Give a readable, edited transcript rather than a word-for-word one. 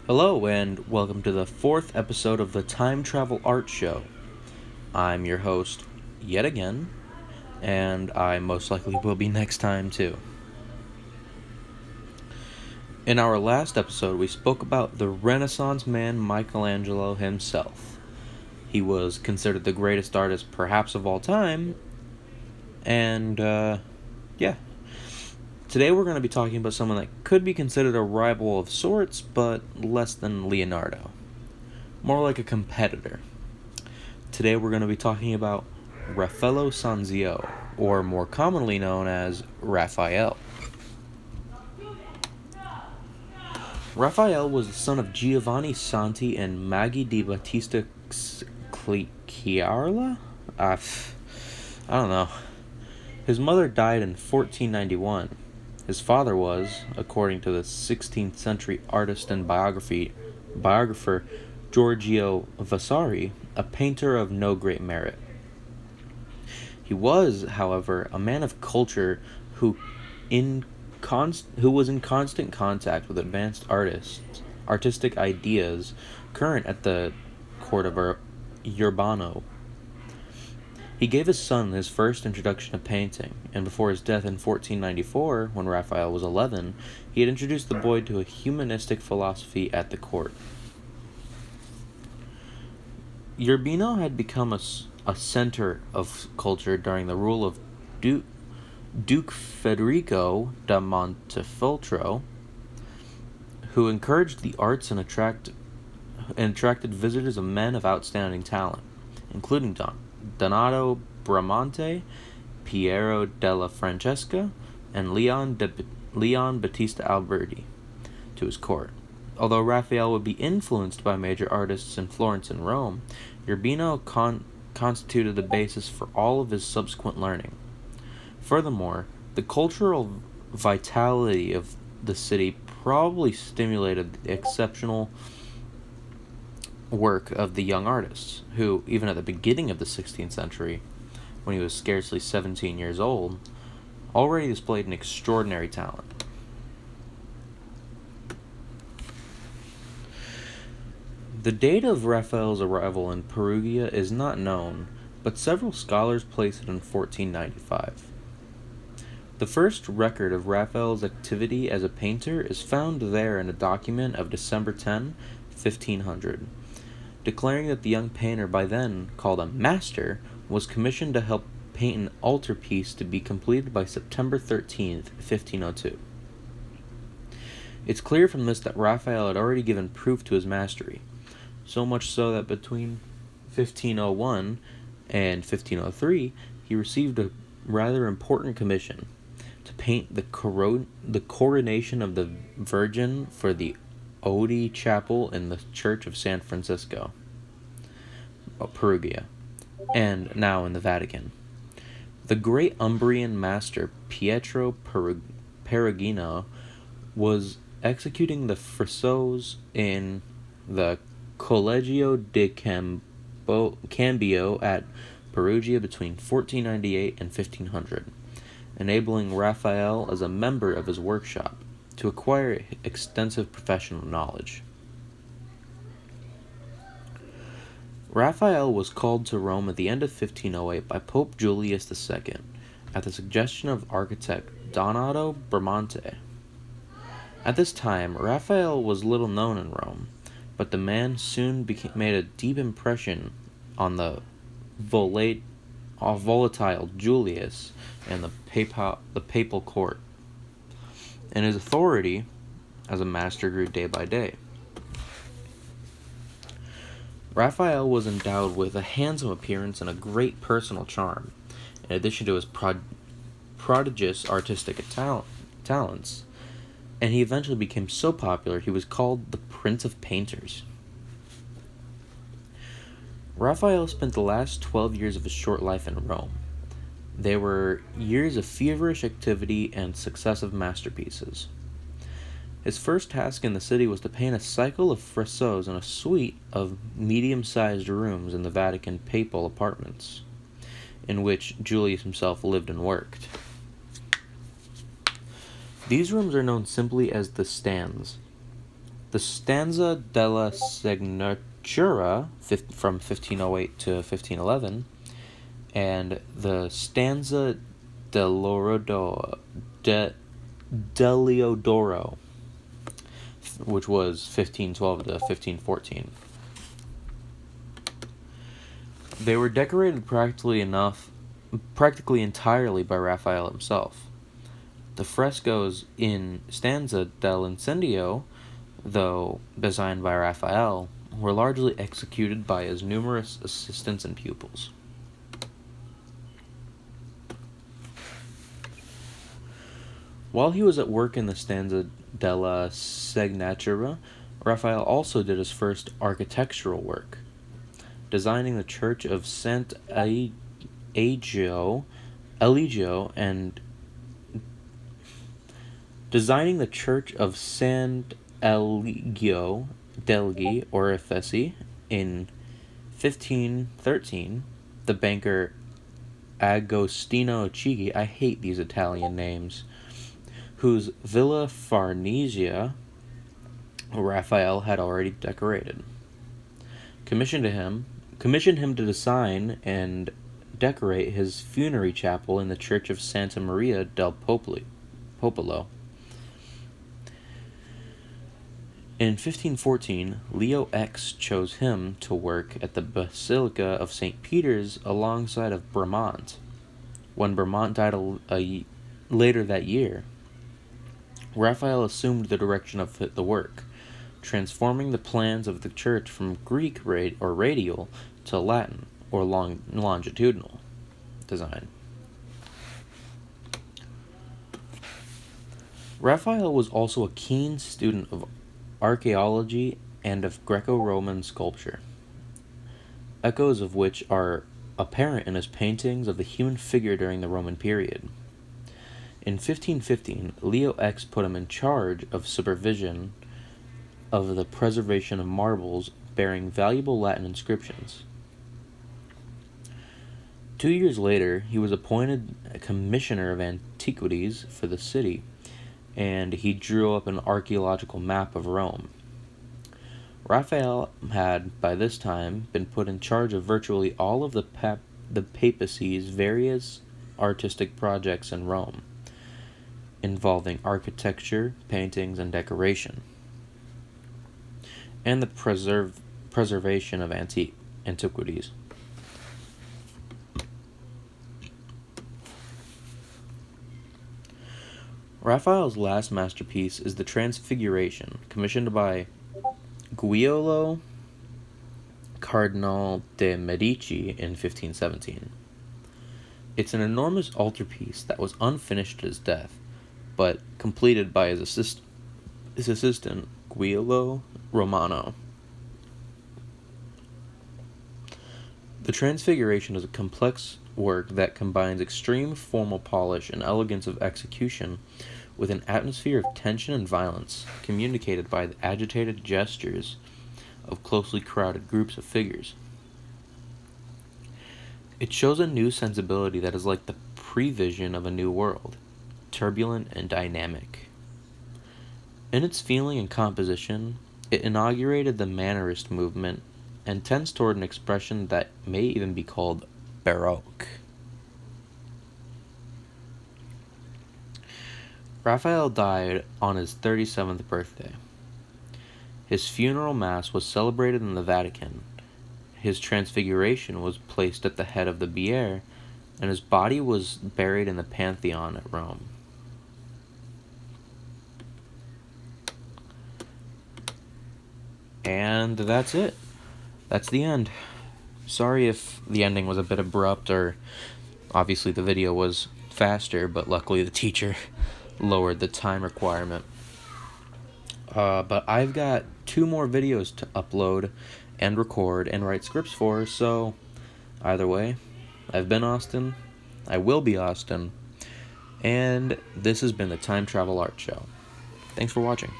Hello, and welcome to the fourth episode of the Time Travel Art Show. I'm your host, yet again, and I most likely will be next time too. In our last episode, we spoke about the Renaissance man Michelangelo himself. He was considered the greatest artist perhaps of all time, and yeah. Today we're going to be talking about someone that could be considered a rival of sorts, but less than Leonardo. More like a competitor. Today we're going to be talking about Raffaello Sanzio, or more commonly known as Raphael. Raphael was the son of Giovanni Santi and Maggie di Battista Chiarla? I don't know. His mother died in 1491. His father was, according to the 16th century artist and biographer Giorgio Vasari, a painter of no great merit. He was, however, a man of culture who was in constant contact with advanced artistic ideas current at the court of Urbano. He gave his son his first introduction to painting, and before his death in 1494, when Raphael was 11, he had introduced the boy to a humanistic philosophy at the court. Urbino had become a center of culture during the rule of Duke Federico da Montefeltro, who encouraged the arts and attracted visitors of men of outstanding talent, including Donato Bramante, Piero della Francesca, and Leon Battista Alberti, to his court. Although Raphael would be influenced by major artists in Florence and Rome, Urbino constituted the basis for all of his subsequent learning. Furthermore, the cultural vitality of the city probably stimulated the exceptional work of the young artists, who, even at the beginning of the 16th century, when he was scarcely 17 years old, already displayed an extraordinary talent. The date of Raphael's arrival in Perugia is not known, but several scholars place it in 1495. The first record of Raphael's activity as a painter is found there in a document of December 10, 1500, declaring that the young painter, by then called a master, was commissioned to help paint an altarpiece to be completed by September 13, 1502. It's clear from this that Raphael had already given proof to his mastery, so much so that between 1501 and 1503 he received a rather important commission to paint the coronation of the Virgin for the Oddi Chapel in the Church of San Francisco, Perugia, and now in the Vatican. The great Umbrian master Pietro Perugino was executing the frescoes in the Collegio de Cambio at Perugia between 1498 and 1500, enabling Raphael, as a member of his workshop, to acquire extensive professional knowledge. Raphael was called to Rome at the end of 1508 by Pope Julius II, at the suggestion of architect Donato Bramante. At this time, Raphael was little known in Rome, but the man soon made a deep impression on the volatile Julius and the papal court, and his authority as a master grew day by day. Raphael was endowed with a handsome appearance and a great personal charm, in addition to his prodigious artistic talents, and he eventually became so popular he was called the Prince of Painters. Raphael spent the last 12 years of his short life in Rome. They were years of feverish activity and successive masterpieces. His first task in the city was to paint a cycle of frescoes in a suite of medium-sized rooms in the Vatican papal apartments, in which Julius himself lived and worked. These rooms are known simply as the stands. The Stanza della Signatura from 1508 to 1511, and the Stanza dell'Orodoro, Deliodoro, which was 1512 to 1514. They were decorated practically entirely by Raphael himself. The frescoes in Stanza dell'Incendio, though designed by Raphael, were largely executed by his numerous assistants and pupils. While he was at work in the Stanza della Signatura, Raphael also did his first architectural work, designing the church of Eligio and designing the church of Sant Eligio degli Orifesi in 1513. The banker Agostino Chigi, I hate these Italian names, whose Villa Farnesia Raphael had already decorated, commissioned him to design and decorate his funerary chapel in the church of Santa Maria del Popolo. In 1514, Leo X chose him to work at the Basilica of St. Peter's alongside of Bramante. When Bramante died later that year, Raphael assumed the direction of the work, transforming the plans of the church from Greek or radial to Latin or longitudinal design. Raphael was also a keen student of archaeology and of Greco-Roman sculpture, echoes of which are apparent in his paintings of the human figure during the Roman period. In 1515, Leo X put him in charge of supervision of the preservation of marbles bearing valuable Latin inscriptions. 2 years later, he was appointed a commissioner of antiquities for the city, and he drew up an archaeological map of Rome. Raphael had, by this time, been put in charge of virtually all of the papacy's various artistic projects in Rome, involving architecture, paintings, and decoration, and the preservation of antiquities. Raphael's last masterpiece is the Transfiguration, commissioned by Giulio Cardinal de' Medici in 1517. It's an enormous altarpiece that was unfinished at his death, but completed by his assistant Giulio Romano. The Transfiguration is a complex work that combines extreme formal polish and elegance of execution with an atmosphere of tension and violence, communicated by the agitated gestures of closely crowded groups of figures. It shows a new sensibility that is like the prevision of a new world, turbulent and dynamic. In its feeling and composition, it inaugurated the Mannerist movement and tends toward an expression that may even be called Baroque. Raphael died on his 37th birthday. His funeral mass was celebrated in the Vatican. His transfiguration was placed at the head of the bier, and his body was buried in the Pantheon at Rome. And that's it. That's the end. Sorry if the ending was a bit abrupt, or obviously the video was faster, but luckily the teacher lowered the time requirement. But I've got 2 more videos to upload and record and write scripts for, so either way, I've been Austin, I will be Austin, and this has been the Time Travel Art Show. Thanks for watching.